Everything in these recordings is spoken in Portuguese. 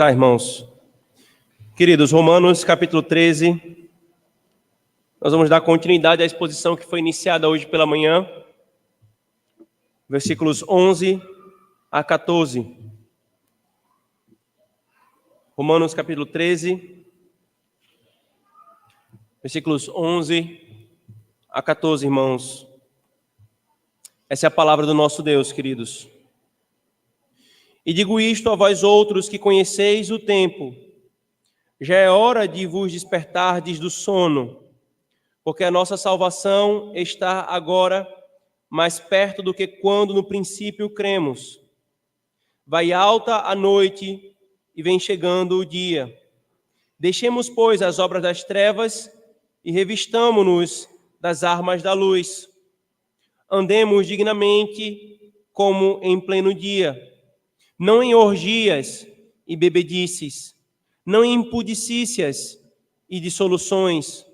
Tá, irmãos. Queridos, Romanos capítulo 13. Nós vamos dar continuidade à exposição que foi iniciada hoje pela manhã. Versículos 11 a 14. Romanos capítulo 13. Versículos 11 a 14, irmãos. Essa é a palavra do nosso Deus, queridos. E digo isto a vós outros que conheceis o tempo. Já é hora de vos despertardes do sono, porque a nossa salvação está agora mais perto do que quando no princípio cremos. Vai alta a noite e vem chegando o dia. Deixemos, pois, as obras das trevas e revistamo-nos das armas da luz. Andemos dignamente como em pleno dia, não em orgias e bebedices, não em impudicícias e dissoluções,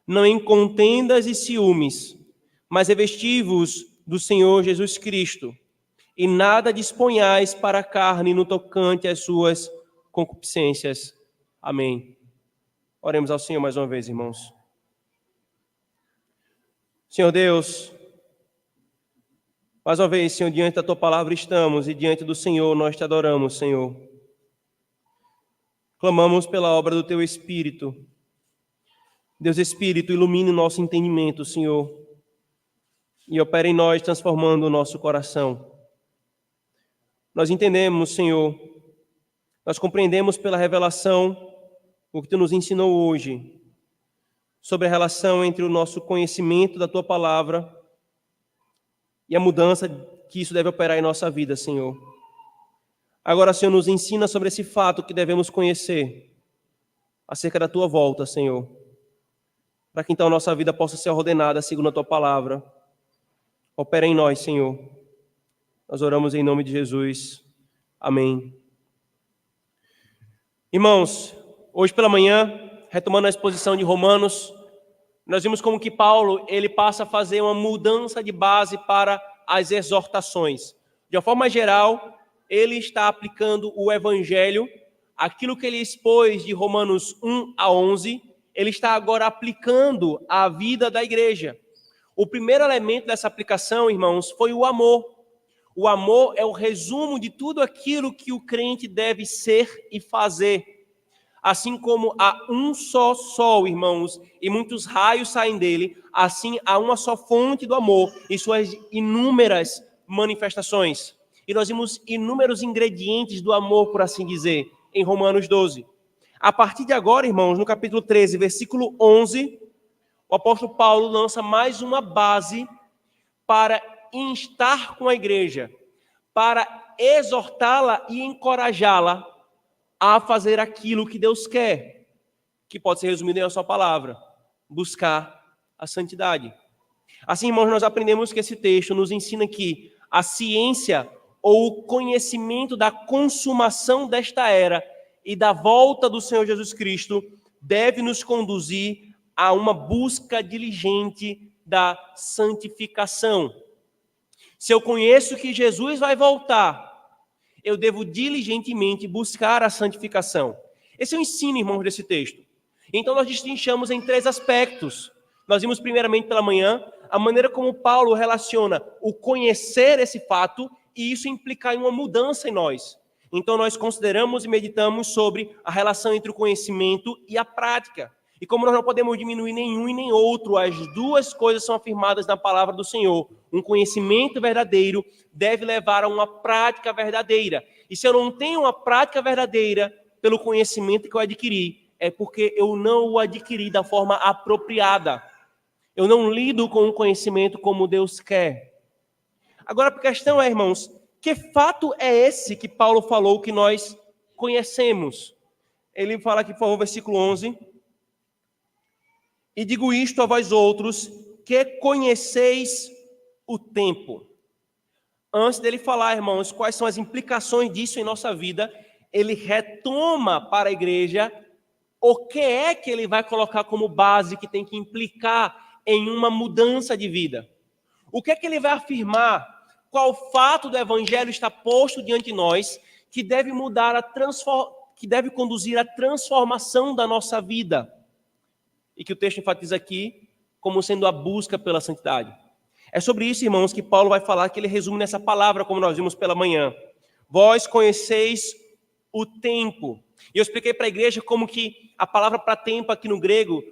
não em contendas e ciúmes, mas revesti-vos do Senhor Jesus Cristo, e nada disponhais para a carne no tocante às suas concupiscências. Amém. Oremos ao Senhor mais uma vez, irmãos. Senhor Deus, mais uma vez, Senhor, diante da Tua palavra estamos, e diante do Senhor nós Te adoramos, Senhor. Clamamos pela obra do Teu Espírito. Deus Espírito, ilumine o nosso entendimento, Senhor, e opere em nós, transformando o nosso coração. Nós entendemos, Senhor, nós compreendemos pela revelação o que Tu nos ensinou hoje, sobre a relação entre o nosso conhecimento da Tua palavra e a mudança que isso deve operar em nossa vida, Senhor. Agora, Senhor, nos ensina sobre esse fato que devemos conhecer acerca da Tua volta, Senhor, para que então nossa vida possa ser ordenada segundo a Tua palavra. Opera em nós, Senhor. Nós oramos em nome de Jesus. Amém. Irmãos, hoje pela manhã, retomando a exposição de Romanos, nós vimos como que Paulo, ele passa a fazer uma mudança de base para as exortações. De uma forma geral, ele está aplicando o evangelho, aquilo que ele expôs de Romanos 1 a 11, ele está agora aplicando à vida da igreja. O primeiro elemento dessa aplicação, irmãos, foi o amor. O amor é o resumo de tudo aquilo que o crente deve ser e fazer. Assim como há um só sol, irmãos, e muitos raios saem dele, assim há uma só fonte do amor e suas inúmeras manifestações. E nós vimos inúmeros ingredientes do amor, por assim dizer, em Romanos 12. A partir de agora, irmãos, no capítulo 13, versículo 11, o apóstolo Paulo lança mais uma base para instar com a igreja, para exortá-la e encorajá-la a fazer aquilo que Deus quer, que pode ser resumido em uma só palavra: buscar a santidade. Assim, irmãos, nós aprendemos que esse texto nos ensina que a ciência ou o conhecimento da consumação desta era e da volta do Senhor Jesus Cristo deve nos conduzir a uma busca diligente da santificação. Se eu conheço que Jesus vai voltar, eu devo diligentemente buscar a santificação. Esse é o ensino, irmãos, desse texto. Então nós destrinchamos em três aspectos. Nós vimos primeiramente pela manhã a maneira como Paulo relaciona o conhecer esse fato e isso implicar em uma mudança em nós. Então nós consideramos e meditamos sobre a relação entre o conhecimento e a prática. E como nós não podemos diminuir nenhum e nem outro, as duas coisas são afirmadas na palavra do Senhor. Um conhecimento verdadeiro deve levar a uma prática verdadeira. E se eu não tenho uma prática verdadeira pelo conhecimento que eu adquiri, é porque eu não o adquiri da forma apropriada. Eu não lido com o conhecimento como Deus quer. Agora a questão é, irmãos, que fato é esse que Paulo falou que nós conhecemos? Ele fala aqui, por favor, versículo 11. E digo isto a vós outros, que conheceis o tempo. Antes dele falar, irmãos, quais são as implicações disso em nossa vida, ele retoma para a igreja o que é que ele vai colocar como base que tem que implicar em uma mudança de vida. O que é que ele vai afirmar? Qual fato do evangelho está posto diante de nós que deve mudar que deve conduzir à transformação da nossa vida. E que o texto enfatiza aqui como sendo a busca pela santidade. É sobre isso, irmãos, que Paulo vai falar, que ele resume nessa palavra, como nós vimos pela manhã. Vós conheceis o tempo. E eu expliquei para a igreja como que a palavra para tempo aqui no grego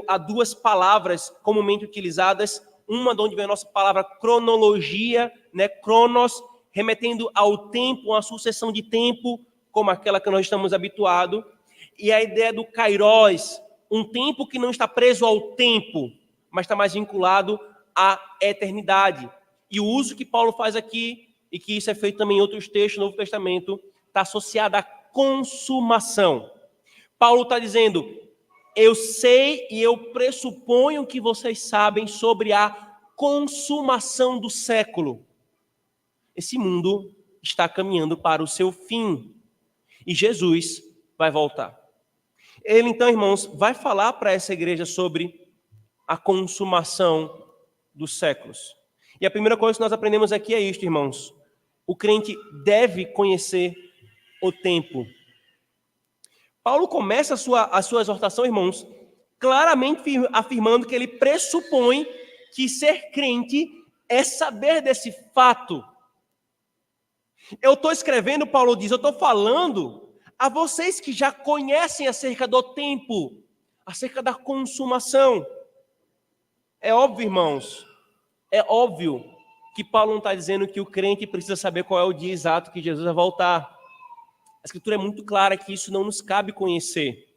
há duas palavras comumente utilizadas. Uma de onde vem a nossa palavra cronologia, né, cronos, remetendo ao tempo, uma sucessão de tempo, como aquela que nós estamos habituados. E a ideia do kairos, um tempo que não está preso ao tempo, mas está mais vinculado à eternidade. E o uso que Paulo faz aqui, e que isso é feito também em outros textos do Novo Testamento, está associado à consumação. Paulo está dizendo, eu sei e eu pressuponho que vocês sabem sobre a consumação do século. Esse mundo está caminhando para o seu fim. E Jesus vai voltar. Ele, então, irmãos, vai falar para essa igreja sobre a consumação dos séculos. E a primeira coisa que nós aprendemos aqui é isto, irmãos. O crente deve conhecer o tempo. Paulo começa a sua exortação, irmãos, claramente afirmando que ele pressupõe que ser crente é saber desse fato. Eu estou escrevendo, Paulo diz, eu estou falando a vocês que já conhecem acerca do tempo, acerca da consumação. É óbvio, irmãos, é óbvio que Paulo não está dizendo que o crente precisa saber qual é o dia exato que Jesus vai voltar. A Escritura é muito clara que isso não nos cabe conhecer,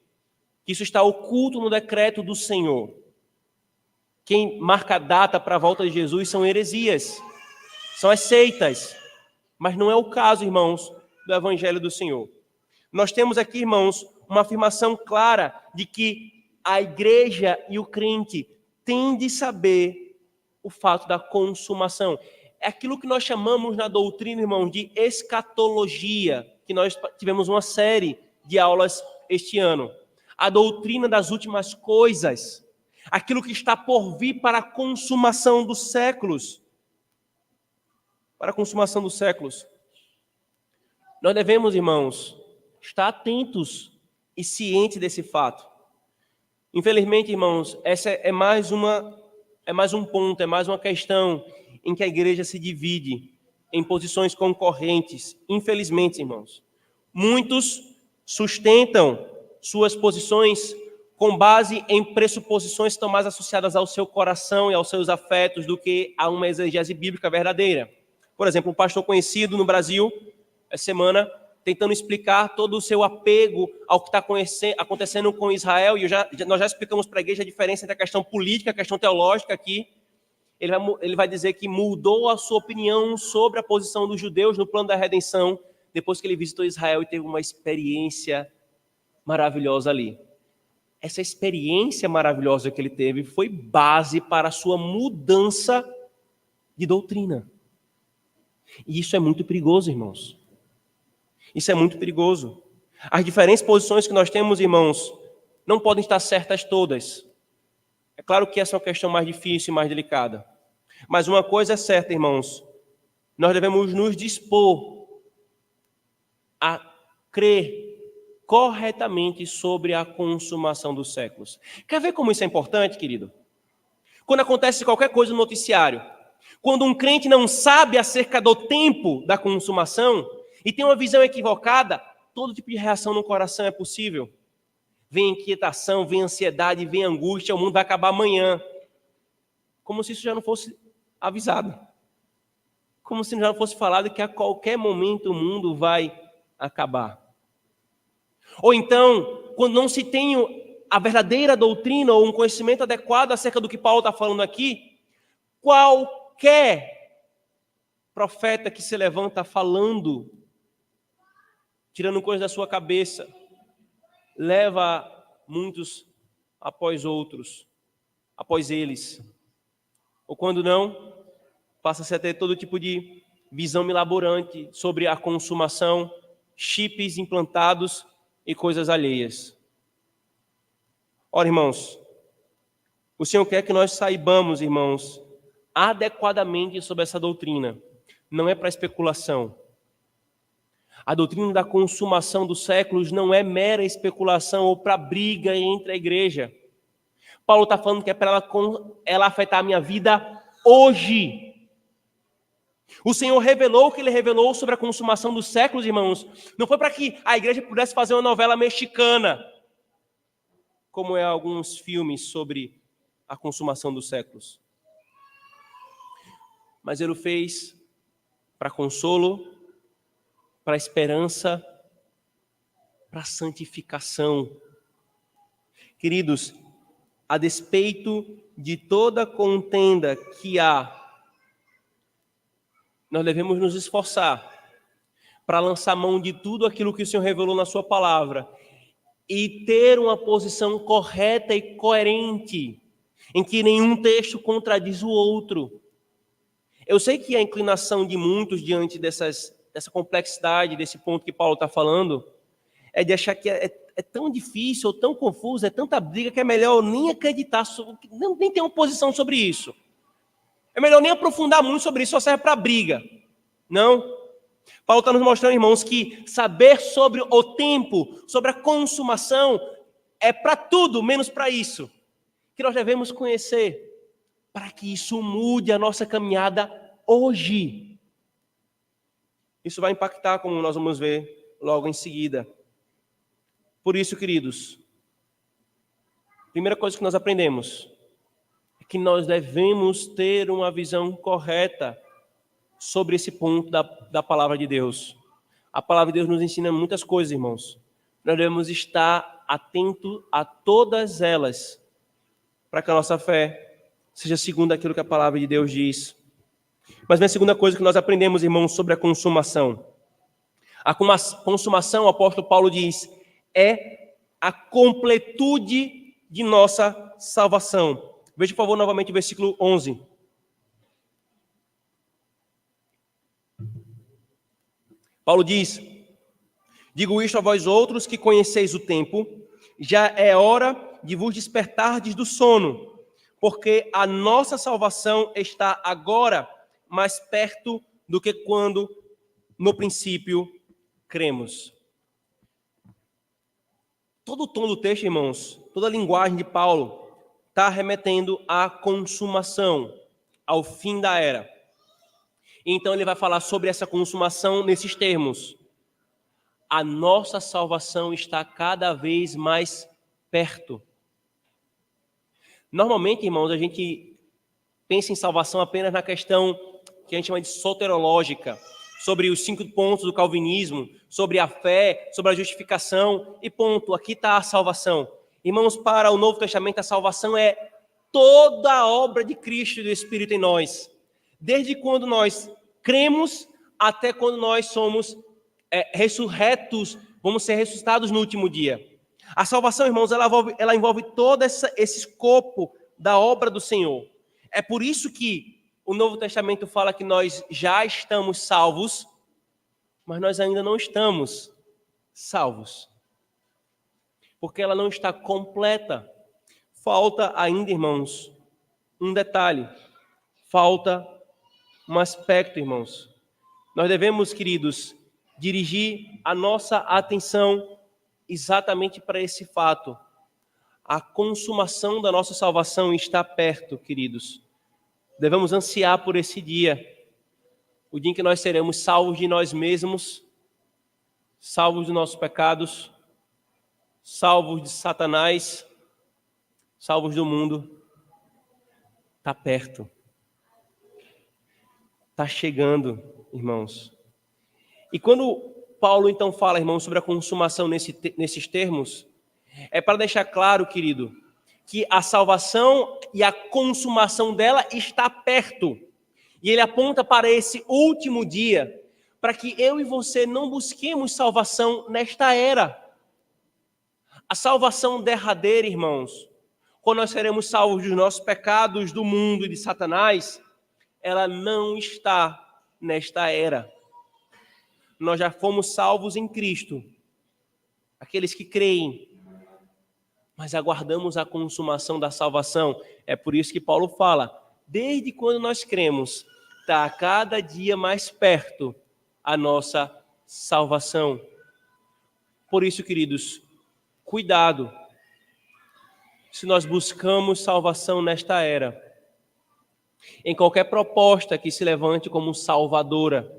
que isso está oculto no decreto do Senhor. Quem marca a data para a volta de Jesus são heresias, são as seitas, mas não é o caso, irmãos, do Evangelho do Senhor. Nós temos aqui, irmãos, uma afirmação clara de que a igreja e o crente têm de saber o fato da consumação. É aquilo que nós chamamos na doutrina, irmãos, de escatologia, que nós tivemos uma série de aulas este ano. A doutrina das últimas coisas, aquilo que está por vir para a consumação dos séculos. Para a consumação dos séculos. Nós devemos, irmãos, estar atentos e cientes desse fato. Infelizmente, irmãos, essa é mais um ponto, é mais uma questão em que a igreja se divide em posições concorrentes. Infelizmente, irmãos, muitos sustentam suas posições com base em pressuposições que estão mais associadas ao seu coração e aos seus afetos do que a uma exegese bíblica verdadeira. Por exemplo, um pastor conhecido no Brasil, essa semana, tentando explicar todo o seu apego ao que está acontecendo com Israel, e nós já explicamos para a igreja a diferença entre a questão política e a questão teológica aqui. Ele vai dizer que mudou a sua opinião sobre a posição dos judeus no plano da redenção, depois que ele visitou Israel e teve uma experiência maravilhosa ali. Essa experiência maravilhosa que ele teve foi base para a sua mudança de doutrina. E isso é muito perigoso, irmãos. Isso é muito perigoso. As diferentes posições que nós temos, irmãos, não podem estar certas todas. É claro que essa é uma questão mais difícil e mais delicada. Mas uma coisa é certa, irmãos. Nós devemos nos dispor a crer corretamente sobre a consumação dos séculos. Quer ver como isso é importante, querido? Quando acontece qualquer coisa no noticiário, quando um crente não sabe acerca do tempo da consumação e tem uma visão equivocada, todo tipo de reação no coração é possível. Vem inquietação, vem ansiedade, vem angústia, o mundo vai acabar amanhã. Como se isso já não fosse avisado. Como se já não fosse falado que a qualquer momento o mundo vai acabar. Ou então, quando não se tem a verdadeira doutrina ou um conhecimento adequado acerca do que Paulo está falando aqui, qualquer profeta que se levanta falando, tirando coisas da sua cabeça, leva muitos após outros, após eles. Ou quando não, passa-se a ter todo tipo de visão milaborante sobre a consumação, chips implantados e coisas alheias. Ora, irmãos, o Senhor quer que nós saibamos, irmãos, adequadamente sobre essa doutrina. Não é para especulação. A doutrina da consumação dos séculos não é mera especulação ou para briga entre a igreja. Paulo está falando que é para ela afetar a minha vida hoje. O Senhor revelou o que Ele revelou sobre a consumação dos séculos, irmãos. Não foi para que a igreja pudesse fazer uma novela mexicana, como é alguns filmes sobre a consumação dos séculos. Mas Ele o fez para consolo, para esperança, para santificação. Queridos, a despeito de toda contenda que há, nós devemos nos esforçar para lançar mão de tudo aquilo que o Senhor revelou na sua palavra e ter uma posição correta e coerente, em que nenhum texto contradiz o outro. Eu sei que a inclinação de muitos diante dessa complexidade, desse ponto que Paulo está falando, é de achar que é tão difícil, ou tão confuso, é tanta briga que é melhor nem acreditar, nem ter uma posição sobre isso. É melhor nem aprofundar muito sobre isso, só serve para briga. Não. Paulo está nos mostrando, irmãos, que saber sobre o tempo, sobre a consumação, é para tudo, menos para isso. Que nós devemos conhecer, para que isso mude a nossa caminhada hoje. Isso vai impactar, como nós vamos ver logo em seguida. Por isso, queridos, a primeira coisa que nós aprendemos é que nós devemos ter uma visão correta sobre esse ponto da palavra de Deus. A palavra de Deus nos ensina muitas coisas, irmãos. Nós devemos estar atentos a todas elas, para que a nossa fé seja segundo aquilo que a palavra de Deus diz. Mas a segunda coisa que nós aprendemos, irmãos, sobre a consumação. A consumação, o apóstolo Paulo diz, é a completude de nossa salvação. Veja, por favor, novamente o versículo 11. Paulo diz, digo isto a vós outros que conheceis o tempo, já é hora de vos despertardes do sono, porque a nossa salvação está agora mais perto do que quando no princípio cremos. Todo o tom do texto, irmãos, toda a linguagem de Paulo está remetendo à consumação, ao fim da era. Então ele vai falar sobre essa consumação nesses termos. A nossa salvação está cada vez mais perto. Normalmente, irmãos, a gente pensa em salvação apenas na questão que a gente chama de soterológica, sobre os 5 pontos do calvinismo, sobre a fé, sobre a justificação, e ponto, aqui está a salvação. Irmãos, para o Novo Testamento, a salvação é toda a obra de Cristo e do Espírito em nós. Desde quando nós cremos até quando nós somos ressurretos, vamos ser ressuscitados no último dia. A salvação, irmãos, ela envolve todo esse escopo da obra do Senhor. É por isso que o Novo Testamento fala que nós já estamos salvos, mas nós ainda não estamos salvos. Porque ela não está completa. Falta ainda, irmãos, um detalhe. Falta um aspecto, irmãos. Nós devemos, queridos, dirigir a nossa atenção exatamente para esse fato. A consumação da nossa salvação está perto, queridos. Devemos ansiar por esse dia. O dia em que nós seremos salvos de nós mesmos, salvos dos nossos pecados, salvos de Satanás, salvos do mundo. Está perto. Está chegando, irmãos. E quando Paulo então fala, irmãos, sobre a consumação nesses termos, é para deixar claro, querido, que a salvação e a consumação dela está perto. E ele aponta para esse último dia, para que eu e você não busquemos salvação nesta era. A salvação derradeira, irmãos, quando nós seremos salvos dos nossos pecados, do mundo e de Satanás, ela não está nesta era. Nós já fomos salvos em Cristo, aqueles que creem, mas aguardamos a consumação da salvação. É por isso que Paulo fala, desde quando nós cremos, está a cada dia mais perto a nossa salvação. Por isso, queridos, cuidado se nós buscamos salvação nesta era, em qualquer proposta que se levante como salvadora.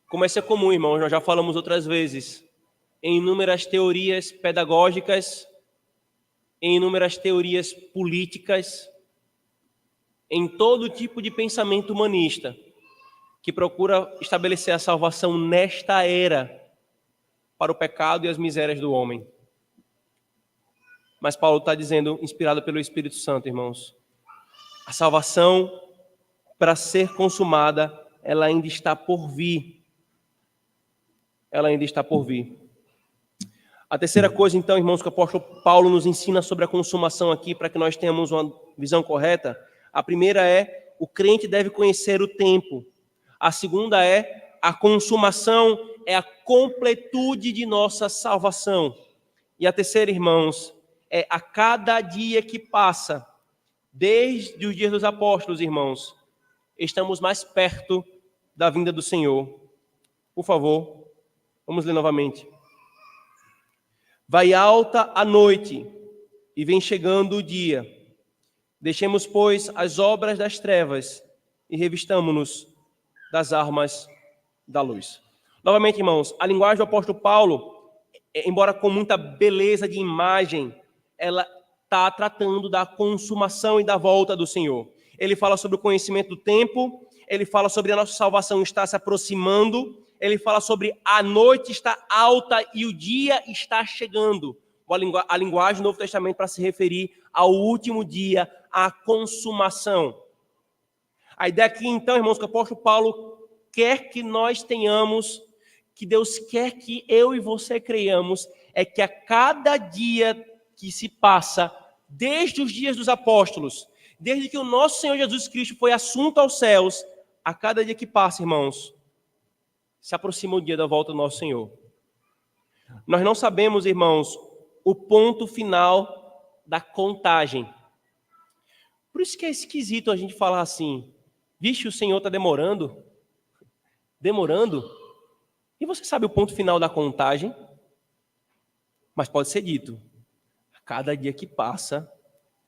Como isso é comum, irmãos, nós já falamos outras vezes, em inúmeras teorias pedagógicas, em inúmeras teorias políticas, em todo tipo de pensamento humanista, que procura estabelecer a salvação nesta era para o pecado e as misérias do homem. Mas Paulo está dizendo, inspirado pelo Espírito Santo, irmãos, a salvação, para ser consumada, ela ainda está por vir. Ela ainda está por vir. A terceira coisa, então, irmãos, que o apóstolo Paulo nos ensina sobre a consumação aqui, para que nós tenhamos uma visão correta. A primeira é, o crente deve conhecer o tempo. A segunda é, a consumação é a completude de nossa salvação. E a terceira, irmãos, é a cada dia que passa, desde os dias dos apóstolos, irmãos, estamos mais perto da vinda do Senhor. Por favor, vamos ler novamente. Vai alta a noite e vem chegando o dia. Deixemos, pois, as obras das trevas e revistamo-nos das armas da luz. Novamente, irmãos, a linguagem do apóstolo Paulo, embora com muita beleza de imagem, ela está tratando da consumação e da volta do Senhor. Ele fala sobre o conhecimento do tempo, ele fala sobre a nossa salvação estar se aproximando, ele fala sobre a noite está alta e o dia está chegando. A linguagem do Novo Testamento para se referir ao último dia, à consumação. A ideia aqui, então, irmãos, que o apóstolo Paulo quer que nós tenhamos, que Deus quer que eu e você creiamos, é que a cada dia que se passa, desde os dias dos apóstolos, desde que o nosso Senhor Jesus Cristo foi assunto aos céus, a cada dia que passa, irmãos, se aproxima o dia da volta do nosso Senhor. Nós não sabemos, irmãos, o ponto final da contagem. Por isso que é esquisito a gente falar assim, vixe, o Senhor está demorando. Demorando? E você sabe o ponto final da contagem? Mas pode ser dito, a cada dia que passa,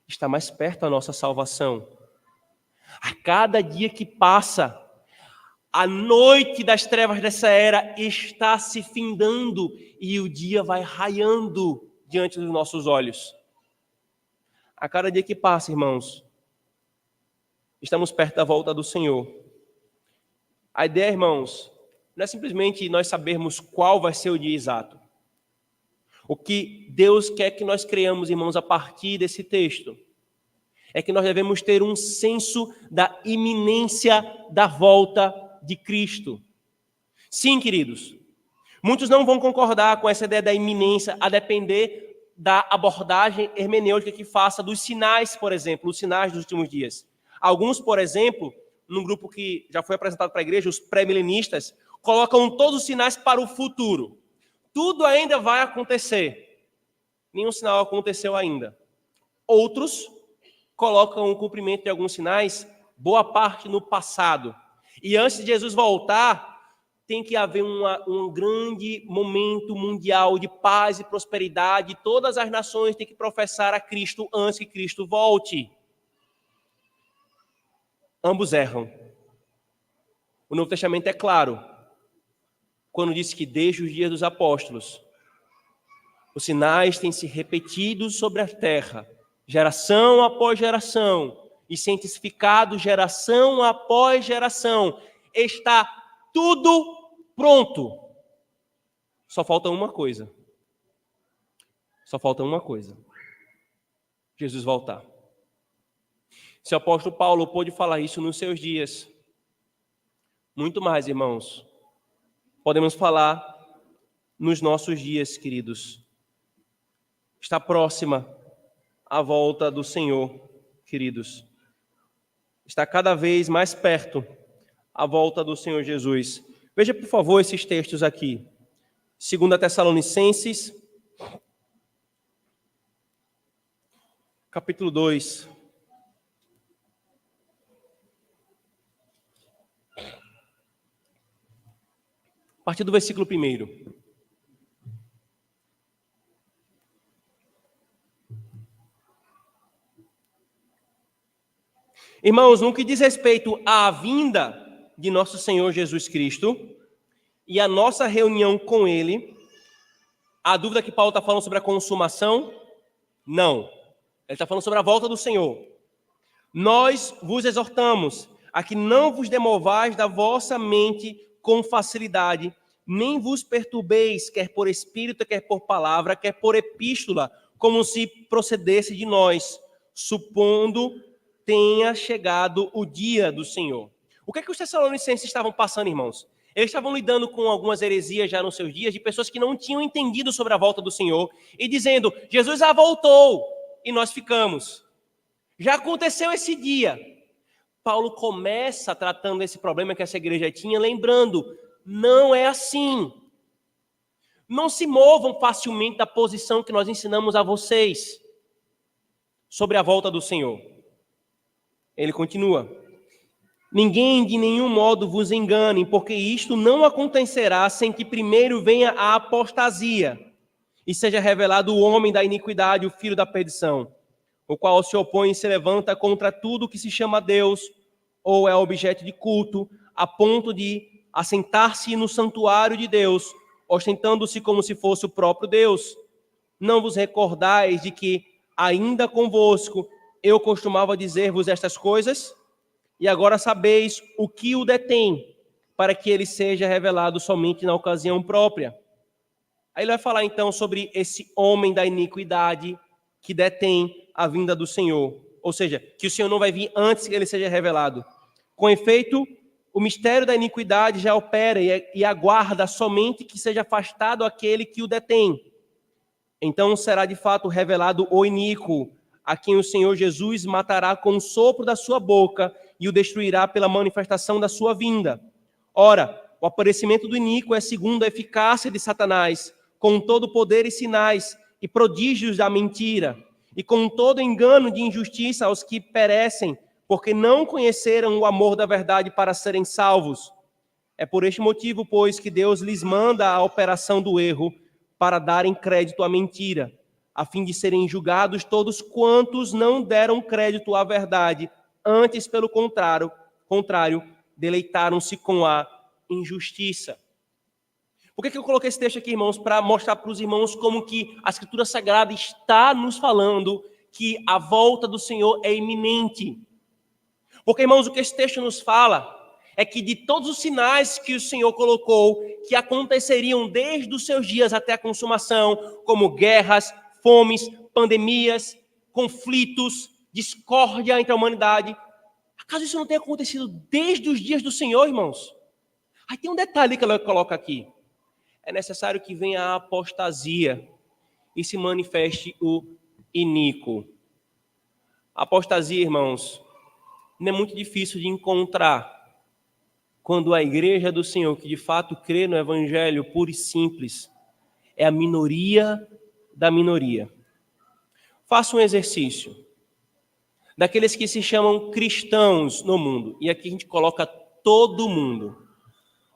está mais perto a nossa salvação. A cada dia que passa, a noite das trevas dessa era está se findando e o dia vai raiando diante dos nossos olhos. A cada dia que passa, irmãos, estamos perto da volta do Senhor. A ideia, irmãos, não é simplesmente nós sabermos qual vai ser o dia exato. O que Deus quer que nós creiamos, irmãos, a partir desse texto, é que nós devemos ter um senso da iminência da volta de Cristo. Sim, queridos, muitos não vão concordar com essa ideia da iminência, a depender da abordagem hermenêutica que faça dos sinais, por exemplo, os sinais dos últimos dias. Alguns, por exemplo, num grupo que já foi apresentado para a igreja, os pré-milenistas, colocam todos os sinais para o futuro. Tudo ainda vai acontecer. Nenhum sinal aconteceu ainda. Outros colocam o cumprimento de alguns sinais, boa parte no passado. E antes de Jesus voltar, tem que haver um grande momento mundial de paz e prosperidade. Todas as nações têm que professar a Cristo antes que Cristo volte. Ambos erram. O Novo Testamento é claro, quando diz que desde os dias dos apóstolos, os sinais têm se repetido sobre a terra, geração após geração, e cientificado geração após geração. Está tudo pronto. Só falta uma coisa. Só falta uma coisa. Jesus voltar. Se o apóstolo Paulo pôde falar isso nos seus dias, muito mais, irmãos, podemos falar nos nossos dias, queridos. Está próxima a volta do Senhor, queridos. Está cada vez mais perto a volta do Senhor Jesus. Veja, por favor, esses textos aqui. 2 Tessalonicenses, capítulo 2. A partir do versículo 1. Irmãos, no que diz respeito à vinda de nosso Senhor Jesus Cristo e a nossa reunião com Ele, a dúvida que Paulo está falando sobre a consumação? Não. Ele está falando sobre a volta do Senhor. Nós vos exortamos a que não vos demovais da vossa mente com facilidade, nem vos perturbeis, quer por espírito, quer por palavra, quer por epístola, como se procedesse de nós, supondo tenha chegado o dia do Senhor. O que é que os tessalonicenses estavam passando, irmãos? Eles estavam lidando com algumas heresias já nos seus dias, de pessoas que não tinham entendido sobre a volta do Senhor, e dizendo, Jesus já voltou, e nós ficamos. Já aconteceu esse dia. Paulo começa tratando esse problema que essa igreja tinha, lembrando, não é assim. Não se movam facilmente da posição que nós ensinamos a vocês sobre a volta do Senhor. Ele continua, ninguém de nenhum modo vos engane, porque isto não acontecerá sem que primeiro venha a apostasia, e seja revelado o homem da iniquidade, o filho da perdição, o qual se opõe e se levanta contra tudo que se chama Deus, ou é objeto de culto, a ponto de assentar-se no santuário de Deus, ostentando-se como se fosse o próprio Deus. Não vos recordais de que, ainda convosco, eu costumava dizer-vos estas coisas? E agora sabeis o que o detém, para que ele seja revelado somente na ocasião própria. Aí ele vai falar então sobre esse homem da iniquidade que detém a vinda do Senhor. Ou seja, que o Senhor não vai vir antes que ele seja revelado. Com efeito, o mistério da iniquidade já opera e aguarda somente que seja afastado aquele que o detém. Então será de fato revelado o iníquo, a quem o Senhor Jesus matará com o sopro da sua boca e o destruirá pela manifestação da sua vinda. Ora, o aparecimento do iníquo é segundo a eficácia de Satanás, com todo poder e sinais e prodígios da mentira, e com todo engano de injustiça aos que perecem, porque não conheceram o amor da verdade para serem salvos. É por este motivo, pois, que Deus lhes manda a operação do erro para darem crédito à mentira, a fim de serem julgados todos quantos não deram crédito à verdade, antes, pelo contrário, deleitaram-se com a injustiça. Por que eu coloquei esse texto aqui, irmãos? Para mostrar para os irmãos como que a Escritura Sagrada está nos falando que a volta do Senhor é iminente. Porque, irmãos, o que esse texto nos fala é que de todos os sinais que o Senhor colocou, que aconteceriam desde os seus dias até a consumação, como guerras, fomes, pandemias, conflitos, discórdia entre a humanidade, acaso isso não tenha acontecido desde os dias do Senhor, irmãos? Aí tem um detalhe que ela coloca aqui. É necessário que venha a apostasia e se manifeste o iníquo. A apostasia, irmãos, não é muito difícil de encontrar quando a igreja do Senhor, que de fato crê no evangelho puro e simples, é a minoria da minoria. Faça um exercício. Daqueles que se chamam cristãos no mundo, e aqui a gente coloca todo mundo,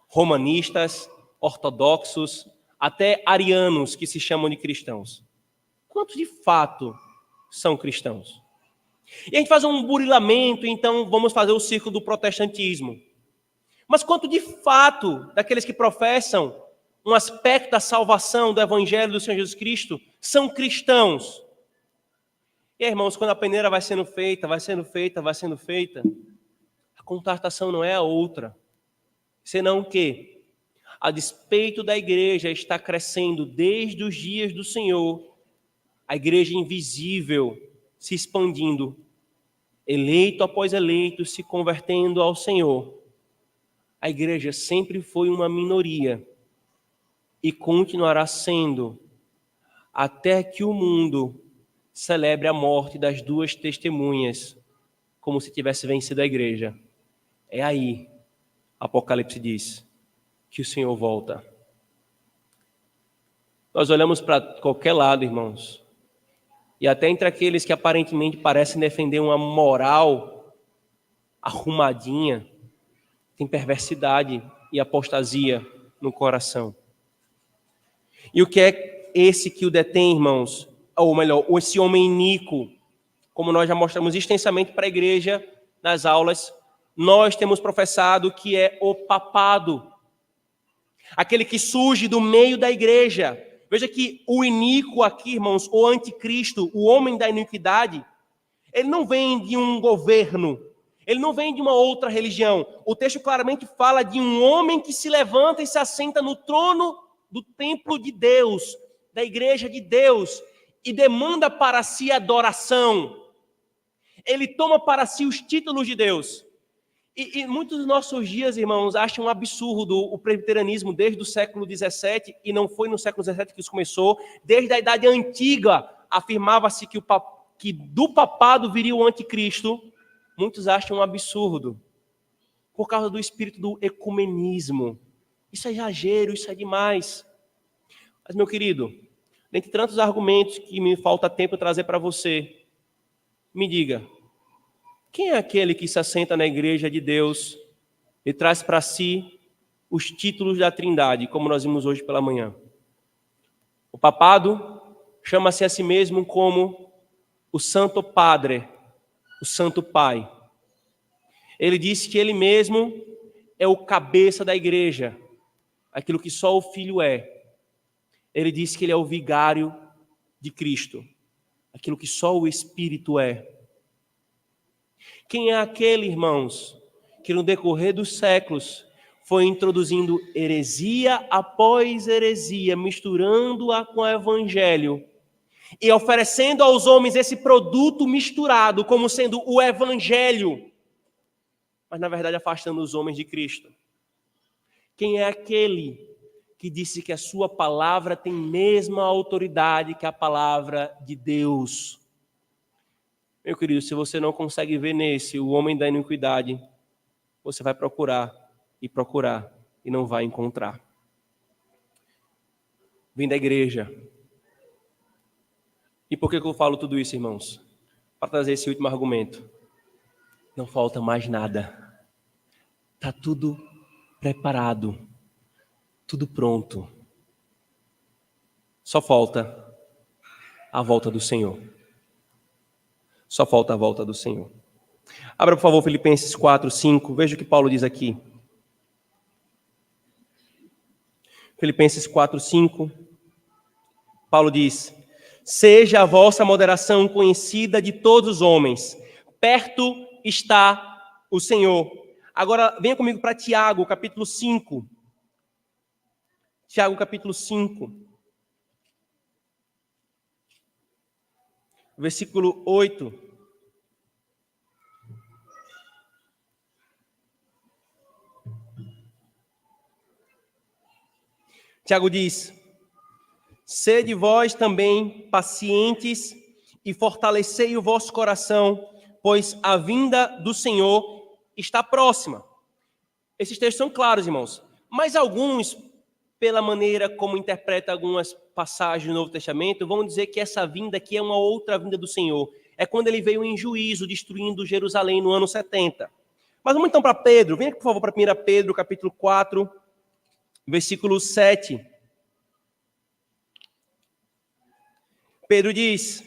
romanistas, ortodoxos, até arianos que se chamam de cristãos. Quantos de fato são cristãos? E a gente faz um burilamento, então vamos fazer o círculo do protestantismo. Mas quanto de fato daqueles que professam um aspecto da salvação do evangelho do Senhor Jesus Cristo são cristãos? E irmãos, quando a peneira vai sendo feita, a constatação não é a outra, senão que, a despeito da igreja estar crescendo desde os dias do Senhor, a igreja invisível se expandindo, eleito após eleito se convertendo ao Senhor, a igreja sempre foi uma minoria e continuará sendo até que o mundo celebre a morte das duas testemunhas, como se tivesse vencido a igreja. É aí, Apocalipse diz, que o Senhor volta. Nós olhamos para qualquer lado, irmãos, e até entre aqueles que aparentemente parecem defender uma moral arrumadinha, tem perversidade e apostasia no coração. E o que é esse que o detém, irmãos? Ou melhor, esse homem iníquo, como nós já mostramos extensamente para a igreja nas aulas, nós temos professado que é o papado. Aquele que surge do meio da igreja. Veja que o iníquo aqui, irmãos, o anticristo, o homem da iniquidade, ele não vem de um governo, ele não vem de uma outra religião. O texto claramente fala de um homem que se levanta e se assenta no trono do templo de Deus, da igreja de Deus, e demanda para si adoração. Ele toma para si os títulos de Deus. E muitos dos nossos dias, irmãos, acham um absurdo o presbiterianismo desde o século XVII, e não foi no século XVII que isso começou. Desde a Idade Antiga, afirmava-se que do papado viria o anticristo. Muitos acham um absurdo, por causa do espírito do ecumenismo. Isso é exagero, isso é demais. Mas, meu querido, dentre tantos argumentos que me falta tempo trazer para você, me diga, quem é aquele que se assenta na igreja de Deus e traz para si os títulos da Trindade, como nós vimos hoje pela manhã? O papado chama-se a si mesmo como o Santo Padre, o Santo Pai. Ele disse que ele mesmo é o cabeça da igreja, aquilo que só o Filho é. Ele disse que ele é o vigário de Cristo, aquilo que só o Espírito é. Quem é aquele, irmãos, que no decorrer dos séculos foi introduzindo heresia após heresia, misturando-a com o evangelho e oferecendo aos homens esse produto misturado como sendo o evangelho, mas na verdade afastando os homens de Cristo? Quem é aquele que disse que a sua palavra tem mesma autoridade que a palavra de Deus? Meu querido, se você não consegue ver nesse o homem da iniquidade, você vai procurar e não vai encontrar. Vem da igreja. E por que eu falo tudo isso, irmãos? Para trazer esse último argumento. Não falta mais nada. Está tudo preparado. Tudo pronto. Só falta a volta do Senhor. Só falta a volta do Senhor. Abra, por favor, Filipenses 4, 5. Veja o que Paulo diz aqui. Filipenses 4, 5. Paulo diz: seja a vossa moderação conhecida de todos os homens. Perto está o Senhor. Agora, venha comigo para Tiago, capítulo 5. Tiago, capítulo 5. Versículo 8. Tiago diz: sede vós também pacientes e fortalecei o vosso coração, pois a vinda do Senhor está próxima. Esses textos são claros, irmãos, mas alguns, pela maneira como interpreta algumas passagens do Novo Testamento, vão dizer que essa vinda aqui é uma outra vinda do Senhor. É quando ele veio em juízo, destruindo Jerusalém no ano 70. Mas vamos então para Pedro. Venha, por favor, para 1 Pedro, capítulo 4, versículo 7. Pedro diz: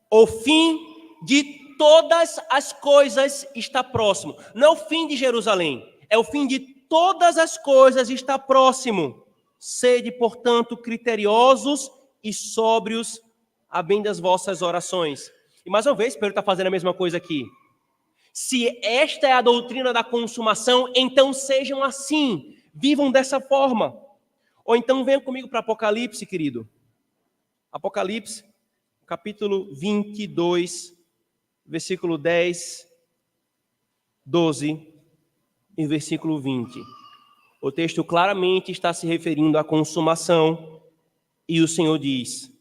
o fim de todas as coisas está próximo. Não é o fim de Jerusalém, é o fim de todas as coisas está próximo. Sede, portanto, criteriosos e sóbrios a bem das vossas orações. E mais uma vez, Pedro está fazendo a mesma coisa aqui. Se esta é a doutrina da consumação, então sejam assim, vivam dessa forma. Ou então venham comigo para Apocalipse, querido. Apocalipse, capítulo 22, versículo 10, 12 e versículo 20. O texto claramente está se referindo à consumação, e o Senhor diz: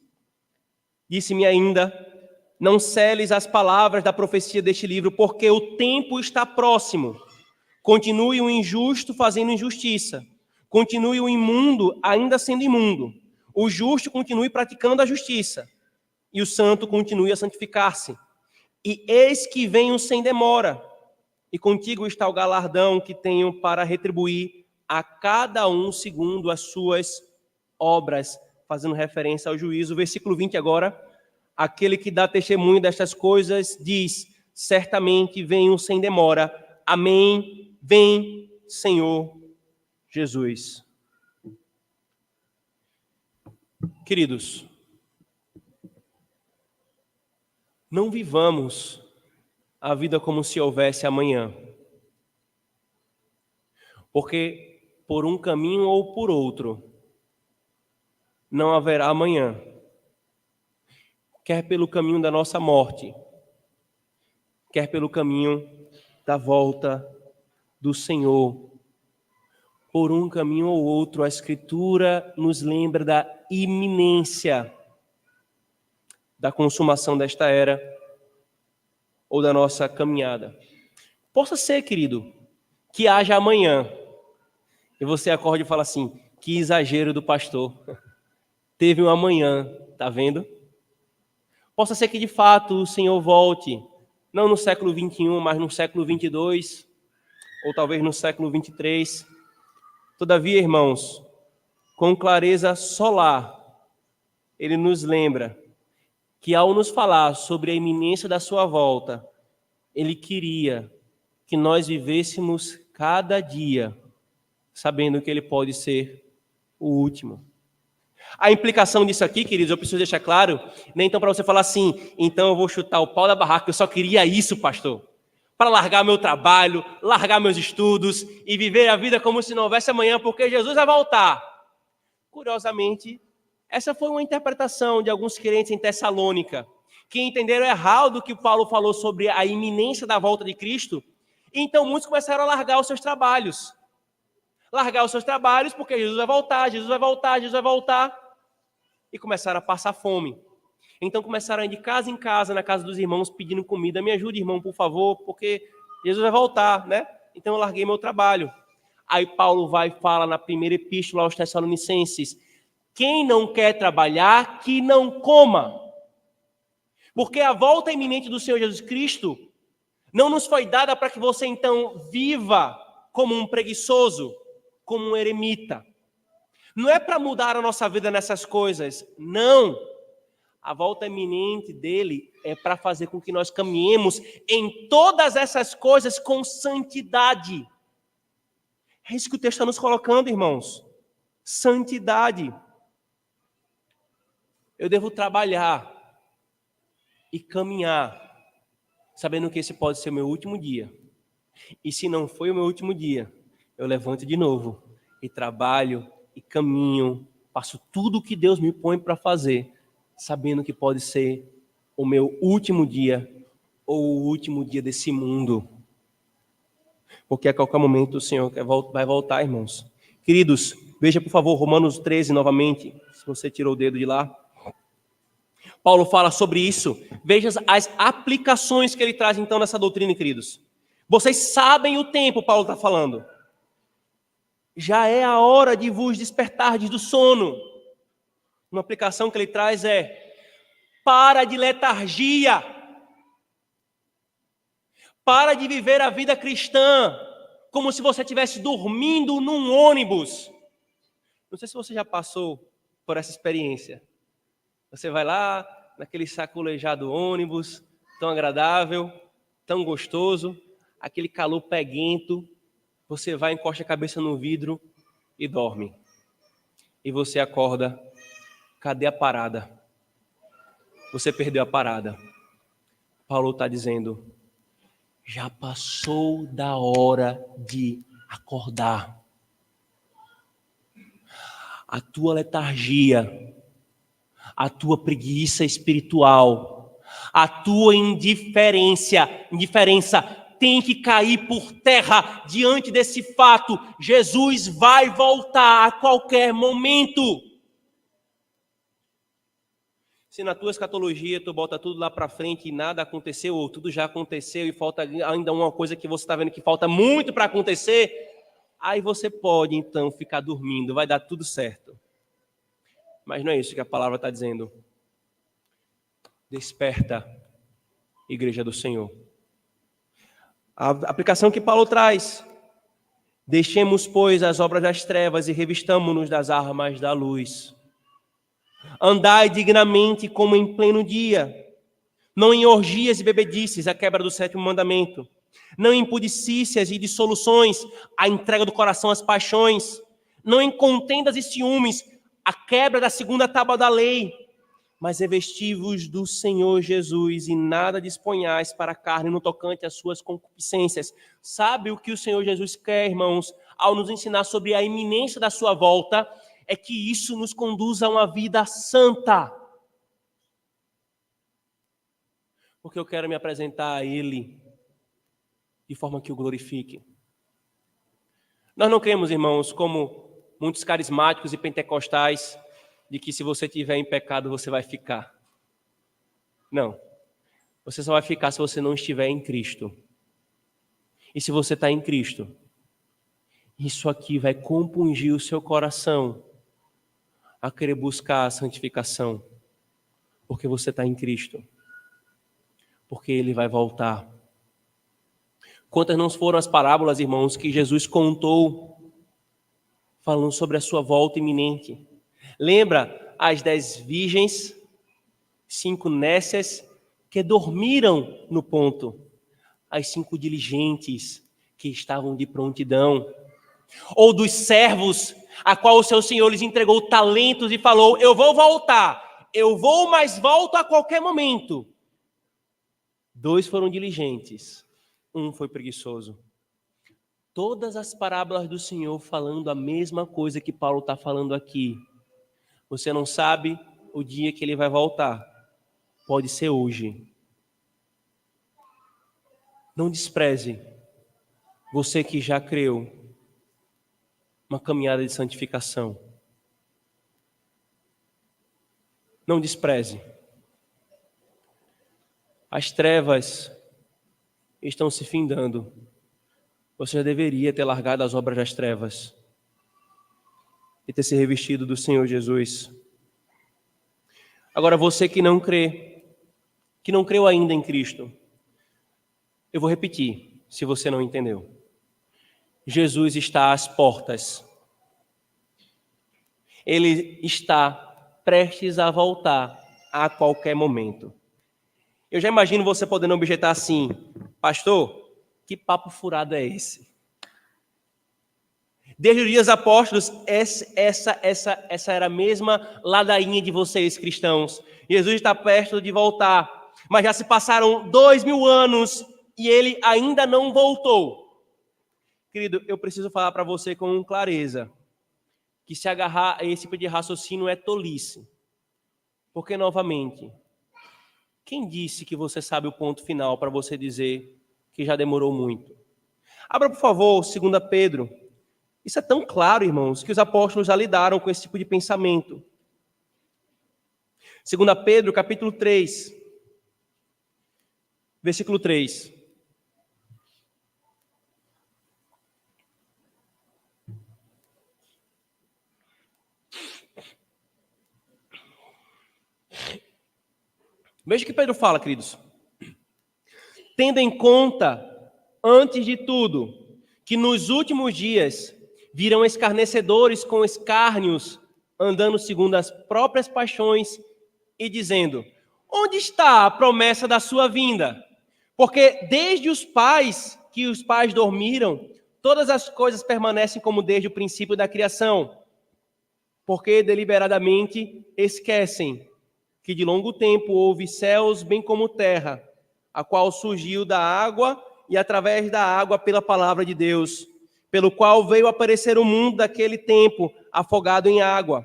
disse-me ainda, não seles as palavras da profecia deste livro, porque o tempo está próximo. Continue o injusto fazendo injustiça, continue o imundo ainda sendo imundo, o justo continue praticando a justiça, e o santo continue a santificar-se. E eis que venho sem demora, e contigo está o galardão que tenho para retribuir a cada um segundo as suas obras, fazendo referência ao juízo. Versículo 20 agora, aquele que dá testemunho destas coisas diz, certamente venho sem demora. Amém. Vem, Senhor Jesus. Queridos, não vivamos a vida como se houvesse amanhã. Porque por um caminho ou por outro, não haverá amanhã. Quer pelo caminho da nossa morte, quer pelo caminho da volta do Senhor. Por um caminho ou outro, a Escritura nos lembra da iminência da consumação desta era ou da nossa caminhada. Possa ser, querido, que haja amanhã e você acorde e fala assim, que exagero do pastor. Teve um amanhã, tá vendo? Possa ser que de fato o Senhor volte, não no século 21, mas no século 22, ou talvez no século 23. Todavia, irmãos, com clareza solar, ele nos lembra que ao nos falar sobre a iminência da sua volta, ele queria que nós vivêssemos cada dia sabendo que ele pode ser o último. A implicação disso aqui, queridos, eu preciso deixar claro, nem então para você falar assim, então eu vou chutar o pau da barraca, eu só queria isso, pastor, para largar meu trabalho, largar meus estudos e viver a vida como se não houvesse amanhã, porque Jesus vai voltar. Curiosamente, essa foi uma interpretação de alguns crentes em Tessalônica, que entenderam errado o que Paulo falou sobre a iminência da volta de Cristo, e então muitos começaram a largar os seus trabalhos. Largar os seus trabalhos, porque Jesus vai voltar, Jesus vai voltar, Jesus vai voltar. E começaram a passar fome. Então começaram a ir de casa em casa, na casa dos irmãos, pedindo comida. Me ajude, irmão, por favor, porque Jesus vai voltar, né? Então eu larguei meu trabalho. Aí Paulo vai e fala na primeira epístola aos Tessalonicenses, quem não quer trabalhar, que não coma. Porque a volta iminente do Senhor Jesus Cristo não nos foi dada para que você então viva como um preguiçoso, como um eremita. Não é para mudar a nossa vida nessas coisas, não. A volta iminente dele é para fazer com que nós caminhemos em todas essas coisas com santidade. É isso que o texto está nos colocando, irmãos. Santidade. Eu devo trabalhar e caminhar, sabendo que esse pode ser o meu último dia. E se não foi o meu último dia, eu levanto de novo e trabalho e caminho, faço tudo o que Deus me põe para fazer, sabendo que pode ser o meu último dia ou o último dia desse mundo. Porque a qualquer momento o Senhor vai voltar, irmãos. Queridos, veja por favor Romanos 13 novamente, se você tirou o dedo de lá. Paulo fala sobre isso. Veja as aplicações que ele traz então nessa doutrina, queridos. Vocês sabem o tempo, Paulo está falando. Já é a hora de vos despertardes do sono. Uma aplicação que ele traz é: para de letargia. Para de viver a vida cristã como se você estivesse dormindo num ônibus. Não sei se você já passou por essa experiência. Você vai lá, naquele sacolejado ônibus, tão agradável, tão gostoso, aquele calor peguento, você vai, encosta a cabeça no vidro e dorme. E você acorda, cadê a parada? Você perdeu a parada. Paulo está dizendo, já passou da hora de acordar. A tua letargia, a tua preguiça espiritual, a tua indiferença tem que cair por terra diante desse fato. Jesus vai voltar a qualquer momento. Se na tua escatologia tu bota tudo lá para frente e nada aconteceu, ou tudo já aconteceu e falta ainda uma coisa que você está vendo que falta muito para acontecer, aí você pode então ficar dormindo, vai dar tudo certo. Mas não é isso que a palavra está dizendo. Desperta, igreja do Senhor. A aplicação que Paulo traz. Deixemos, pois, as obras das trevas e revistamo-nos das armas da luz. Andai dignamente como em pleno dia, não em orgias e bebedices, a quebra do sétimo mandamento, não em impudicícias e dissoluções, a entrega do coração às paixões, não em contendas e ciúmes, a quebra da segunda tábua da lei, mas revesti-vos do Senhor Jesus e nada disponhais para a carne no tocante às suas concupiscências. Sabe o que o Senhor Jesus quer, irmãos, ao nos ensinar sobre a iminência da sua volta? É que isso nos conduza a uma vida santa. Porque eu quero me apresentar a Ele de forma que o glorifique. Nós não cremos, irmãos, como muitos carismáticos e pentecostais, de que se você estiver em pecado, você vai ficar. Não. Você só vai ficar se você não estiver em Cristo. E se você está em Cristo, isso aqui vai compungir o seu coração a querer buscar a santificação. Porque você está em Cristo. Porque Ele vai voltar. Quantas não foram as parábolas, irmãos, que Jesus contou falando sobre a sua volta iminente? Lembra as 10 virgens, 5 nécias que dormiram no ponto, as 5 diligentes que estavam de prontidão, ou dos servos a qual o seu senhor lhes entregou talentos e falou: eu vou voltar, eu vou, mas volto a qualquer momento. 2 foram diligentes, 1 foi preguiçoso. Todas as parábolas do Senhor falando a mesma coisa que Paulo está falando aqui. Você não sabe o dia que Ele vai voltar. Pode ser hoje. Não despreze, você que já creu, uma caminhada de santificação. Não despreze. As trevas estão se findando. Você já deveria ter largado as obras das trevas e ter se revestido do Senhor Jesus. Agora, você que não crê, que não creu ainda em Cristo, eu vou repetir, se você não entendeu. Jesus está às portas. Ele está prestes a voltar a qualquer momento. Eu já imagino você podendo objetar assim: pastor, que papo furado é esse? Desde os dias apóstolos, essa era a mesma ladainha de vocês, cristãos. Jesus está perto de voltar, mas já se passaram 2000 anos e ele ainda não voltou. Querido, eu preciso falar para você com clareza que se agarrar a esse tipo de raciocínio é tolice. Porque, novamente, quem disse que você sabe o ponto final para você dizer que já demorou muito? Abra, por favor, 2 Pedro. Isso é tão claro, irmãos, que os apóstolos já lidaram com esse tipo de pensamento. 2 Pedro, capítulo 3, versículo 3. Veja o que Pedro fala, queridos. Tendo em conta, antes de tudo, que nos últimos dias virão escarnecedores com escárnios, andando segundo as próprias paixões e dizendo: onde está a promessa da sua vinda? Porque desde os pais dormiram, todas as coisas permanecem como desde o princípio da criação. Porque deliberadamente esquecem que de longo tempo houve céus bem como terra, a qual surgiu da água e através da água pela palavra de Deus, pelo qual veio aparecer o mundo daquele tempo, afogado em água.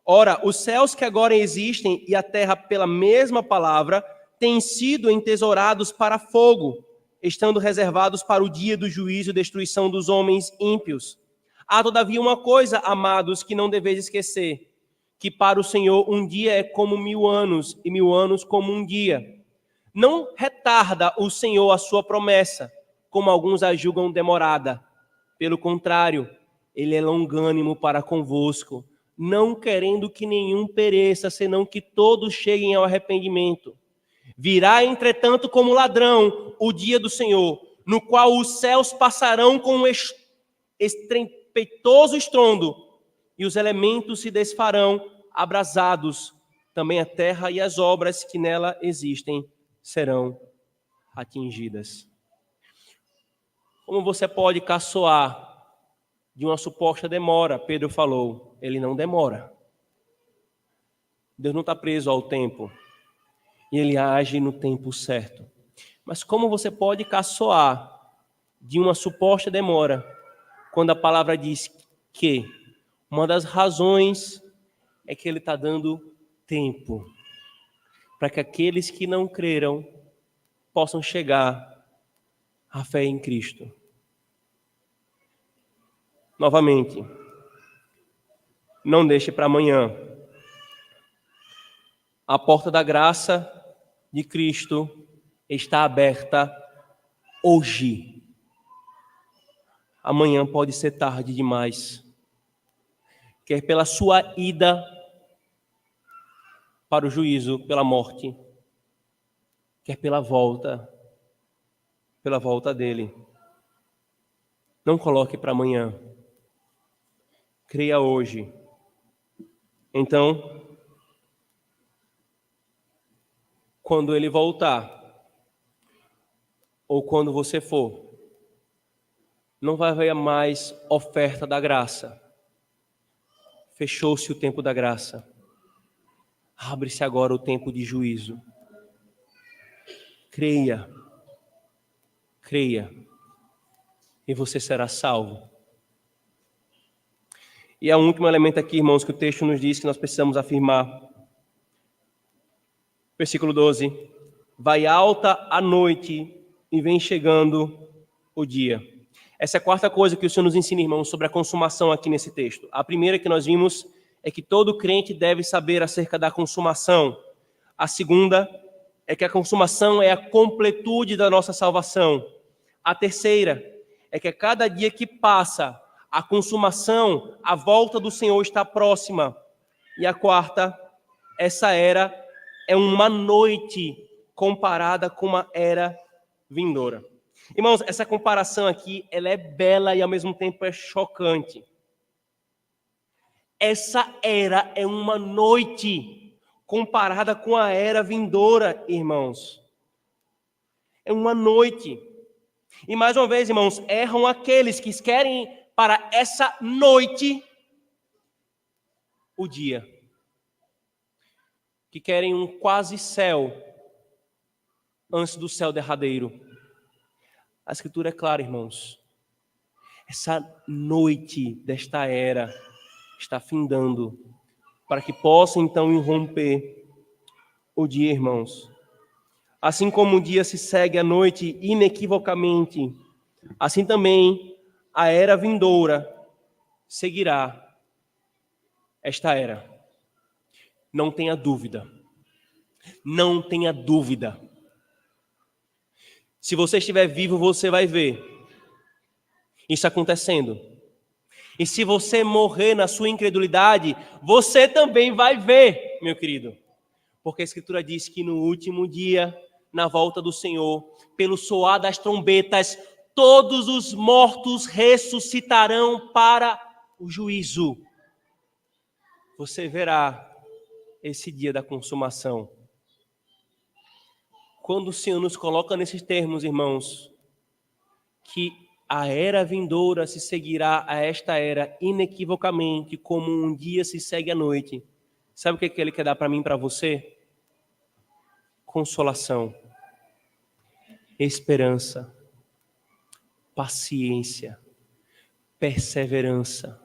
Ora, os céus que agora existem e a terra pela mesma palavra têm sido entesourados para fogo, estando reservados para o dia do juízo e destruição dos homens ímpios. Há todavia uma coisa, amados, que não deveis esquecer, que para o Senhor um dia é como 1000 anos e 1000 anos como um dia. Não retarda o Senhor a sua promessa, como alguns a julgam demorada. Pelo contrário, Ele é longânimo para convosco, não querendo que nenhum pereça, senão que todos cheguem ao arrependimento. Virá, entretanto, como ladrão o dia do Senhor, no qual os céus passarão com estrepitoso estrondo, e os elementos se desfarão abrasados, também a terra e as obras que nela existem serão atingidas. Como você pode caçoar de uma suposta demora? Pedro falou, ele não demora. Deus não está preso ao tempo, e ele age no tempo certo. Mas como você pode caçoar de uma suposta demora, quando a palavra diz que uma das razões é que ele está dando tempo para que aqueles que não creram possam chegar à fé em Cristo. Novamente, não deixe para amanhã. A porta da graça de Cristo está aberta hoje. Amanhã pode ser tarde demais. Quer pela sua ida para o juízo, pela morte, quer pela volta dele. Não coloque para amanhã. Creia hoje. Então, quando ele voltar, ou quando você for, não vai haver mais oferta da graça. Fechou-se o tempo da graça. Abre-se agora o tempo de juízo. Creia. Creia. E você será salvo. E há um último elemento aqui, irmãos, que o texto nos diz que nós precisamos afirmar. Versículo 12. Vai alta a noite e vem chegando o dia. Essa é a quarta coisa que o Senhor nos ensina, irmãos, sobre a consumação aqui nesse texto. A primeira que nós vimos é que todo crente deve saber acerca da consumação. A segunda é que a consumação é a completude da nossa salvação. A terceira é que a cada dia que passa, a consumação, a volta do Senhor está próxima. E a quarta, essa era é uma noite comparada com uma era vindoura. Irmãos, essa comparação aqui, ela é bela e ao mesmo tempo é chocante. Essa era é uma noite comparada com a era vindoura, irmãos. É uma noite. E mais uma vez, irmãos, erram aqueles que querem para essa noite o dia. Que querem um quase céu antes do céu derradeiro. A Escritura é clara, irmãos. Essa noite desta era está findando, para que possa então irromper o dia, irmãos. Assim como o dia se segue à noite inequivocamente, assim também a era vindoura seguirá esta era. Não tenha dúvida. Não tenha dúvida. Se você estiver vivo, você vai ver isso acontecendo. E se você morrer na sua incredulidade, você também vai ver, meu querido. Porque a Escritura diz que no último dia, na volta do Senhor, pelo soar das trombetas, todos os mortos ressuscitarão para o juízo. Você verá esse dia da consumação. Quando o Senhor nos coloca nesses termos, irmãos, que a era vindoura se seguirá a esta era inequivocamente, como um dia se segue a noite. Sabe o que Ele quer dar para mim e para você? Consolação, esperança, paciência, perseverança.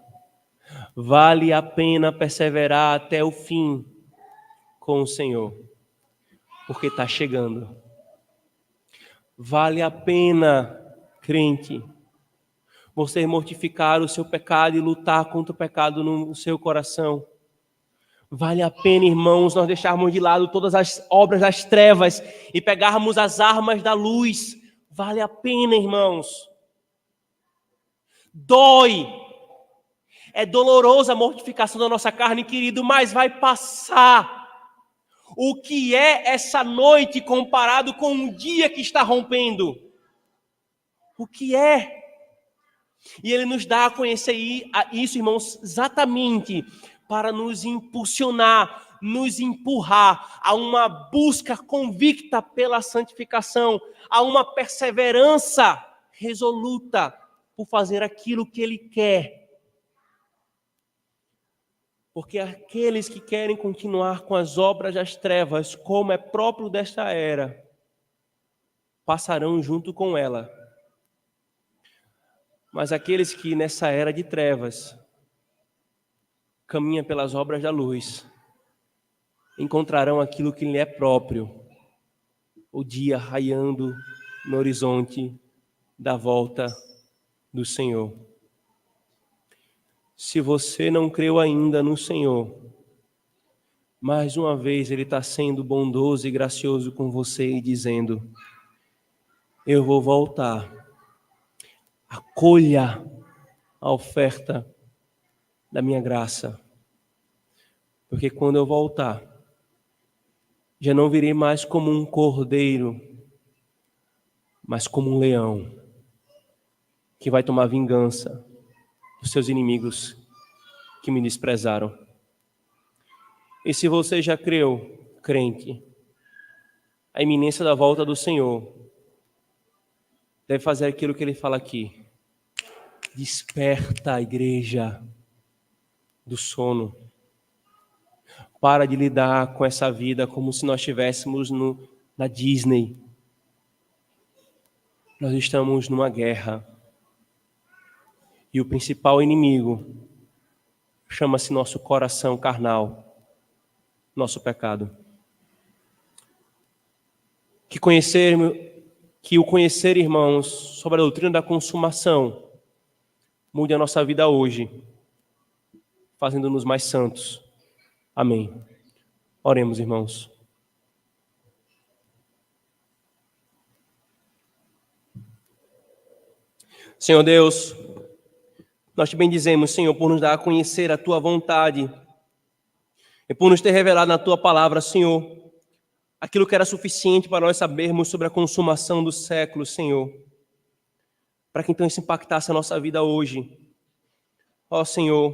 Vale a pena perseverar até o fim com o Senhor, porque está chegando. Vale a pena, crente, você mortificar o seu pecado e lutar contra o pecado no seu coração. Vale a pena, irmãos, nós deixarmos de lado todas as obras das trevas e pegarmos as armas da luz. Vale a pena, irmãos. Dói. É dolorosa a mortificação da nossa carne, querido, mas vai passar. O que é essa noite comparado com o dia que está rompendo? O que é? E ele nos dá a conhecer isso, irmãos, exatamente para nos impulsionar, nos empurrar a uma busca convicta pela santificação, a uma perseverança resoluta por fazer aquilo que ele quer. Porque aqueles que querem continuar com as obras das trevas, como é próprio desta era, passarão junto com ela. Mas aqueles que nessa era de trevas caminham pelas obras da luz, encontrarão aquilo que lhe é próprio, o dia raiando no horizonte da volta do Senhor. Se você não creu ainda no Senhor, mais uma vez Ele está sendo bondoso e gracioso com você e dizendo: eu vou voltar. Acolha a oferta da minha graça. Porque quando eu voltar, já não virei mais como um cordeiro, mas como um leão, que vai tomar vingança dos seus inimigos que me desprezaram. E se você já creu, crente, a iminência da volta do Senhor deve fazer aquilo que ele fala aqui: desperta a igreja do sono. Para de lidar com essa vida como se nós estivéssemos na Disney. Nós estamos numa guerra. E o principal inimigo chama-se nosso coração carnal, nosso pecado. Que o conhecer, irmãos, sobre a doutrina da consumação mude a nossa vida hoje, fazendo-nos mais santos. Amém. Oremos, irmãos. Senhor Deus, nós te bendizemos, Senhor, por nos dar a conhecer a Tua vontade e por nos ter revelado na Tua palavra, Senhor, aquilo que era suficiente para nós sabermos sobre a consumação dos séculos, Senhor, para que então isso impactasse a nossa vida hoje. Ó Senhor,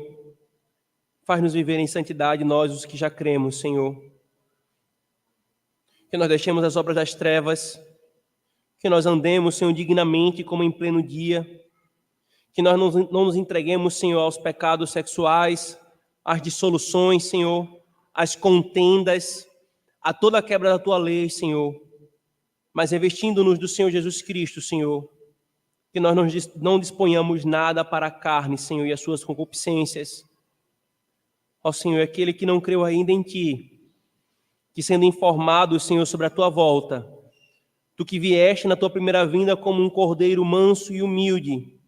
faz-nos viver em santidade, nós os que já cremos, Senhor. Que nós deixemos as obras das trevas, que nós andemos, Senhor, dignamente como em pleno dia, que nós não nos entreguemos, Senhor, aos pecados sexuais, às dissoluções, Senhor, às contendas, a toda a quebra da Tua lei, Senhor, mas revestindo-nos do Senhor Jesus Cristo, Senhor, que nós não disponhamos nada para a carne, Senhor, e as suas concupiscências. Ó Senhor, aquele que não creu ainda em Ti, que sendo informado, Senhor, sobre a Tua volta, Tu que vieste na Tua primeira vinda como um cordeiro manso e humilde,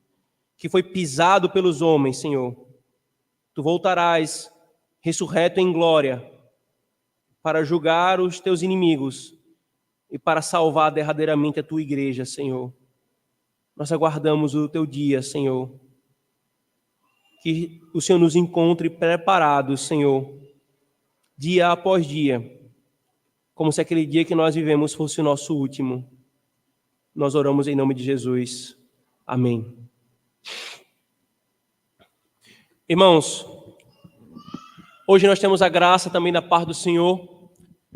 que foi pisado pelos homens, Senhor, Tu voltarás ressurreto em glória para julgar os Teus inimigos e para salvar derradeiramente a Tua igreja, Senhor. Nós aguardamos o Teu dia, Senhor. Que o Senhor nos encontre preparados, Senhor, dia após dia, como se aquele dia que nós vivemos fosse o nosso último. Nós oramos em nome de Jesus. Amém. Irmãos, hoje nós temos a graça também da parte do Senhor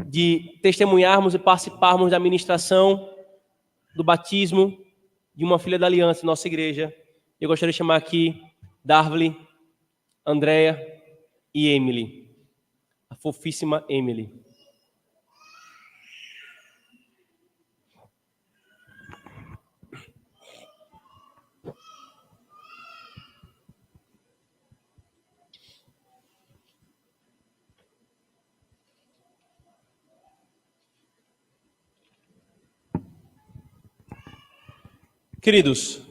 de testemunharmos e participarmos da ministração do batismo de uma filha da aliança em nossa igreja. Eu gostaria de chamar aqui Darvely, Andréia e Emily, a fofíssima Emily. Queridos,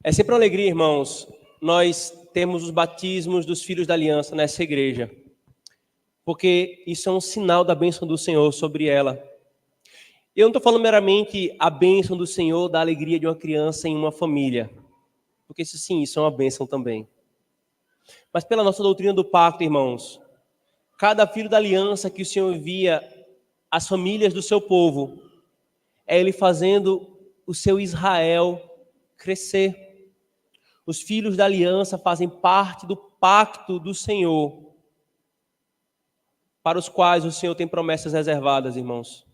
é sempre uma alegria, irmãos, nós temos os batismos dos filhos da aliança nessa igreja, porque isso é um sinal da bênção do Senhor sobre ela. Eu não estou falando meramente a bênção do Senhor da alegria de uma criança em uma família, porque isso sim, isso é uma bênção também. Mas pela nossa doutrina do pacto, irmãos, cada filho da aliança que o Senhor envia às famílias do seu povo, é Ele fazendo o seu Israel crescer. Os filhos da aliança fazem parte do pacto do Senhor, para os quais o Senhor tem promessas reservadas, irmãos.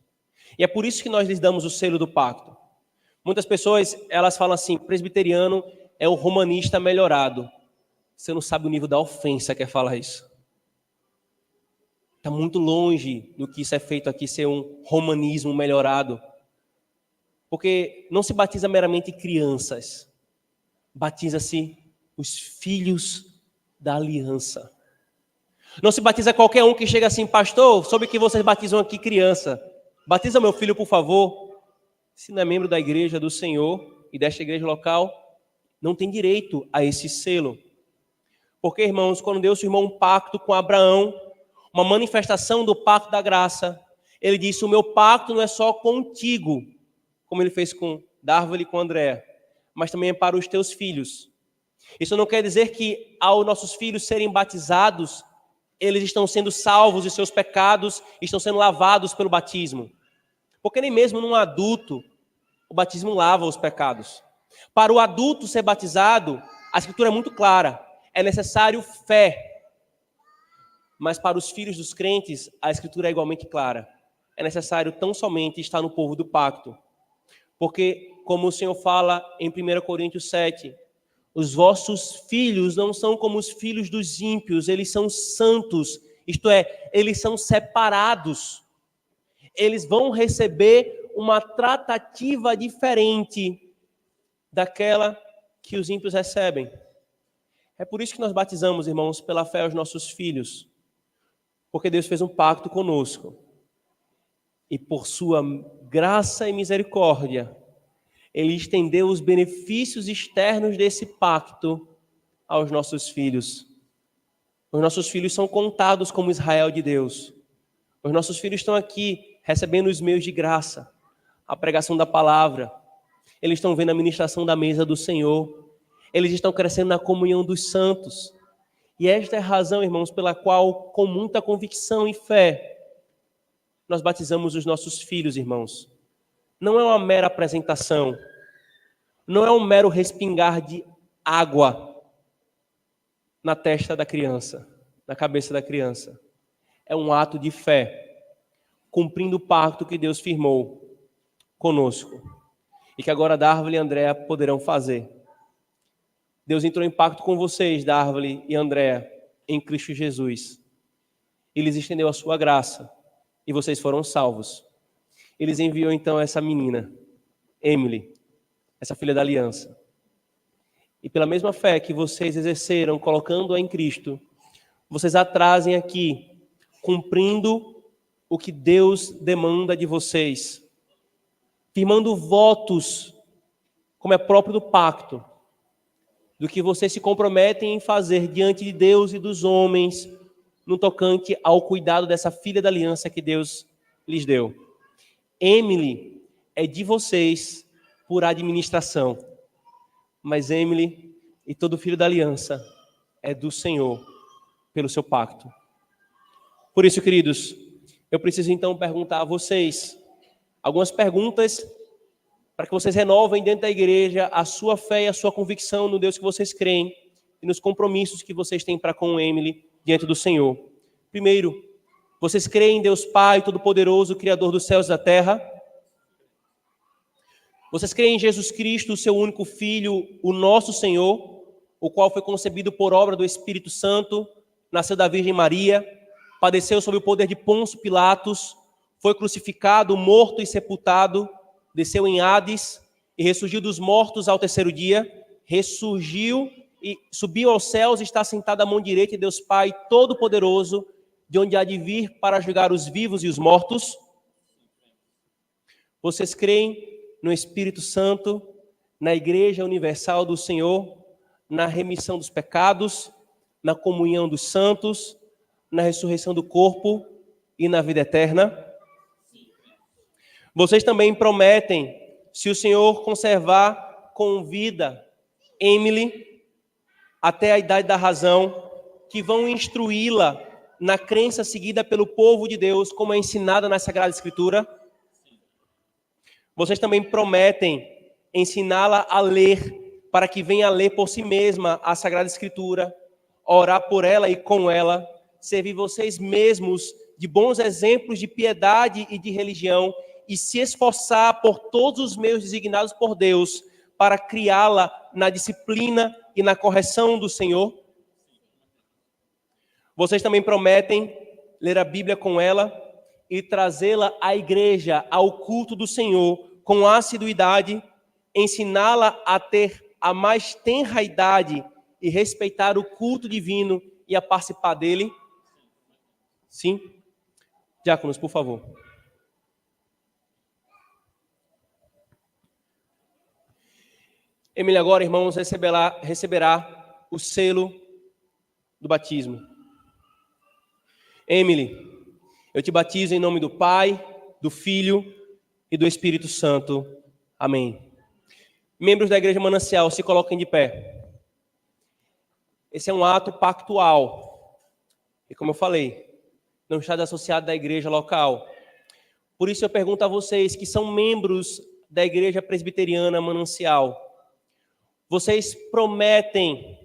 E é por isso que nós lhes damos o selo do pacto. Muitas pessoas, elas falam assim, presbiteriano é um romanista melhorado. Você não sabe o nível da ofensa que é falar isso. Está muito longe do que isso é feito aqui, ser um romanismo melhorado. Porque não se batiza meramente crianças. Batiza-se os filhos da aliança. Não se batiza qualquer um que chega assim, pastor, soube que vocês batizam aqui criança. Batiza meu filho, por favor. Se não é membro da igreja do Senhor e desta igreja local, não tem direito a esse selo. Porque, irmãos, quando Deus firmou um pacto com Abraão, uma manifestação do pacto da graça, ele disse, o meu pacto não é só contigo, como ele fez com Darwin e com André, mas também é para os teus filhos. Isso não quer dizer que ao nossos filhos serem batizados, eles estão sendo salvos de seus pecados, estão sendo lavados pelo batismo. Porque nem mesmo num adulto, o batismo lava os pecados. Para o adulto ser batizado, a Escritura é muito clara, é necessário fé. Mas para os filhos dos crentes, a Escritura é igualmente clara. É necessário tão somente estar no povo do pacto. Porque, como o Senhor fala em 1 Coríntios 7, os vossos filhos não são como os filhos dos ímpios, eles são santos, isto é, eles são separados. Eles vão receber uma tratativa diferente daquela que os ímpios recebem. É por isso que nós batizamos, irmãos, pela fé aos nossos filhos. Porque Deus fez um pacto conosco. E por sua graça e misericórdia, Ele estendeu os benefícios externos desse pacto aos nossos filhos. Os nossos filhos são contados como Israel de Deus. Os nossos filhos estão aqui recebendo os meios de graça, a pregação da palavra. Eles estão vendo a ministração da mesa do Senhor. Eles estão crescendo na comunhão dos santos. E esta é a razão, irmãos, pela qual, com muita convicção e fé, nós batizamos os nossos filhos, irmãos. Não é uma mera apresentação. Não é um mero respingar de água na testa da criança, na cabeça da criança. É um ato de fé, cumprindo o pacto que Deus firmou conosco. E que agora Darwin e Andréa poderão fazer. Deus entrou em pacto com vocês, Darwin e Andréa, em Cristo Jesus. Ele lhes estendeu a sua graça e vocês foram salvos. Eles enviou então essa menina, Emily, essa filha da aliança. E pela mesma fé que vocês exerceram, colocando-a em Cristo, vocês a trazem aqui, cumprindo o que Deus demanda de vocês, firmando votos, como é próprio do pacto, do que vocês se comprometem em fazer diante de Deus e dos homens, no tocante ao cuidado dessa filha da aliança que Deus lhes deu. Emily é de vocês por administração, mas Emily e todo filho da aliança é do Senhor pelo seu pacto. Por isso, queridos, eu preciso então perguntar a vocês algumas perguntas para que vocês renovem dentro da igreja a sua fé e a sua convicção no Deus que vocês creem e nos compromissos que vocês têm para com Emily diante do Senhor. Primeiro, vocês creem em Deus Pai Todo-Poderoso, Criador dos céus e da terra? Vocês creem em Jesus Cristo, o seu único Filho, o nosso Senhor, o qual foi concebido por obra do Espírito Santo, nasceu da Virgem Maria, padeceu sob o poder de Pôncio Pilatos, foi crucificado, morto e sepultado, desceu em Hades e ressurgiu dos mortos ao terceiro dia, ressurgiu e subiu aos céus e está sentado à mão direita de Deus Pai Todo-Poderoso, de onde há de vir para julgar os vivos e os mortos. Vocês creem no Espírito Santo, na Igreja Universal do Senhor, na remissão dos pecados, na comunhão dos santos, na ressurreição do corpo e na vida eterna? Vocês também prometem, se o Senhor conservar com vida Emily até a idade da razão, que vão instruí-la na crença seguida pelo povo de Deus, como é ensinada na Sagrada Escritura? Vocês também prometem ensiná-la a ler para que venha ler por si mesma a Sagrada Escritura, orar por ela e com ela, servir vocês mesmos de bons exemplos de piedade e de religião e se esforçar por todos os meios designados por Deus para criá-la na disciplina e na correção do Senhor? Vocês também prometem ler a Bíblia com ela e trazê-la à igreja, ao culto do Senhor, com assiduidade, ensiná-la a ter a mais tenra idade e respeitar o culto divino e a participar dele? Sim? Diáconos, por favor. Emily agora, irmãos, receberá o selo do batismo. Emily, eu te batizo em nome do Pai, do Filho e do Espírito Santo. Amém. Membros da Igreja Manancial, se coloquem de pé. Esse é um ato pactual. E como eu falei, não está associado da igreja local. Por isso eu pergunto a vocês que são membros da Igreja Presbiteriana Manancial. Vocês prometem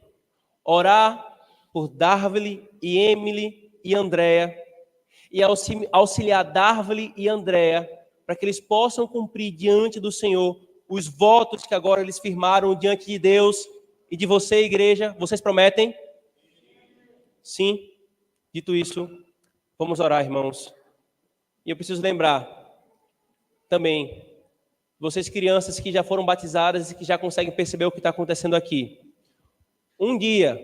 orar por Darvely e Emily e Andréa e auxiliar Darvely e Andréa para que eles possam cumprir diante do Senhor os votos que agora eles firmaram diante de Deus e de você, igreja? Vocês prometem? Sim. Dito isso, vamos orar, irmãos. E eu preciso lembrar também, vocês crianças que já foram batizadas e que já conseguem perceber o que está acontecendo aqui. Um dia,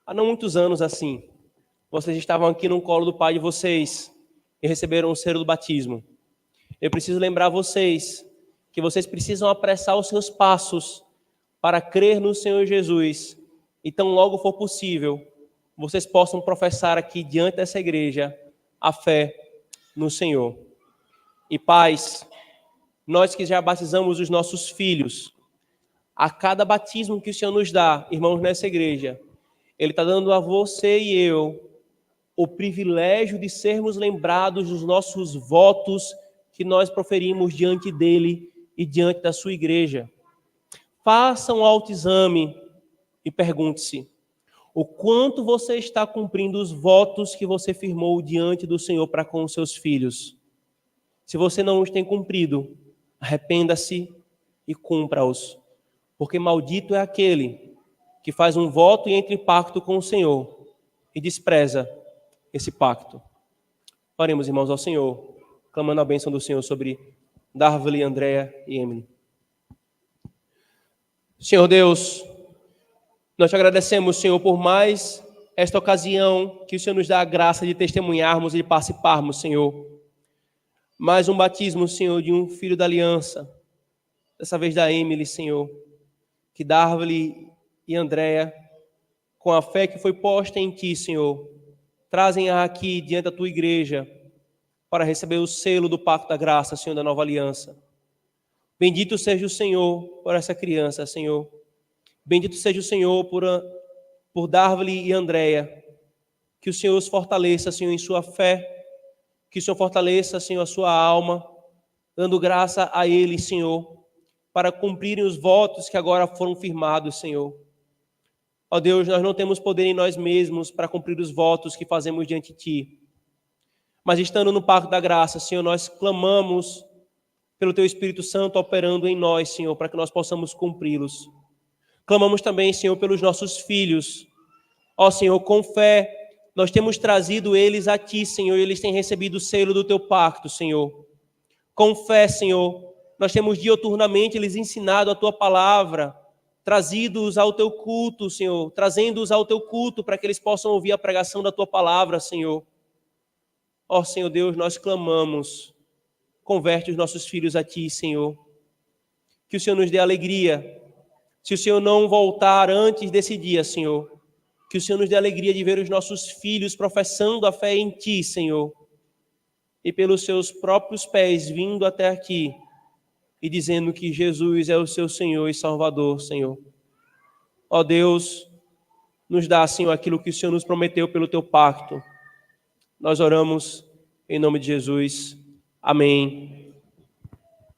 há não muitos anos assim, vocês estavam aqui no colo do pai de vocês e receberam o selo do batismo. Eu preciso lembrar vocês que vocês precisam apressar os seus passos para crer no Senhor Jesus. E tão logo for possível, vocês possam professar aqui diante dessa igreja a fé no Senhor. E pais, nós que já batizamos os nossos filhos, a cada batismo que o Senhor nos dá, irmãos, nessa igreja, Ele está dando a você e eu o privilégio de sermos lembrados dos nossos votos que nós proferimos diante dEle e diante da sua igreja. Faça um autoexame e pergunte-se: o quanto você está cumprindo os votos que você firmou diante do Senhor para com os seus filhos? Se você não os tem cumprido, arrependa-se e cumpra-os. Porque maldito é aquele que faz um voto e entra em pacto com o Senhor e despreza esse pacto. Oremos, irmãos, ao Senhor, clamando a bênção do Senhor sobre Darvely, Andréa e Emily. Senhor Deus, nós te agradecemos, Senhor, por mais esta ocasião que o Senhor nos dá a graça de testemunharmos e de participarmos, Senhor. Mais um batismo, Senhor, de um filho da aliança, dessa vez da Emily, Senhor, que Darvely e Andréa, com a fé que foi posta em Ti, Senhor, trazem-a aqui diante da Tua igreja para receber o selo do pacto da graça, Senhor, da nova aliança. Bendito seja o Senhor por essa criança, Senhor. Bendito seja o Senhor por Darvely e Andréa. Que o Senhor os fortaleça, Senhor, em sua fé. Que o Senhor fortaleça, Senhor, a sua alma, dando graça a eles, Senhor, para cumprirem os votos que agora foram firmados, Senhor. Ó Deus, nós não temos poder em nós mesmos para cumprir os votos que fazemos diante de Ti. Mas estando no pacto da graça, Senhor, nós clamamos pelo Teu Espírito Santo operando em nós, Senhor, para que nós possamos cumpri-los. Clamamos também, Senhor, pelos nossos filhos. Ó Senhor, com fé, nós temos trazido eles a Ti, Senhor, e eles têm recebido o selo do Teu pacto, Senhor. Com fé, Senhor, nós temos diuturnamente lhes ensinado a Tua palavra, trazidos ao Teu culto, Senhor, trazendo-os ao Teu culto para que eles possam ouvir a pregação da Tua palavra, Senhor. Ó Senhor Deus, nós clamamos, converte os nossos filhos a Ti, Senhor. Que o Senhor nos dê alegria. Se o Senhor não voltar antes desse dia, Senhor, que o Senhor nos dê alegria de ver os nossos filhos professando a fé em Ti, Senhor, e pelos Seus próprios pés vindo até aqui e dizendo que Jesus é o seu Senhor e Salvador, Senhor. Ó Deus, nos dá, Senhor, aquilo que o Senhor nos prometeu pelo Teu pacto. Nós oramos em nome de Jesus. Amém.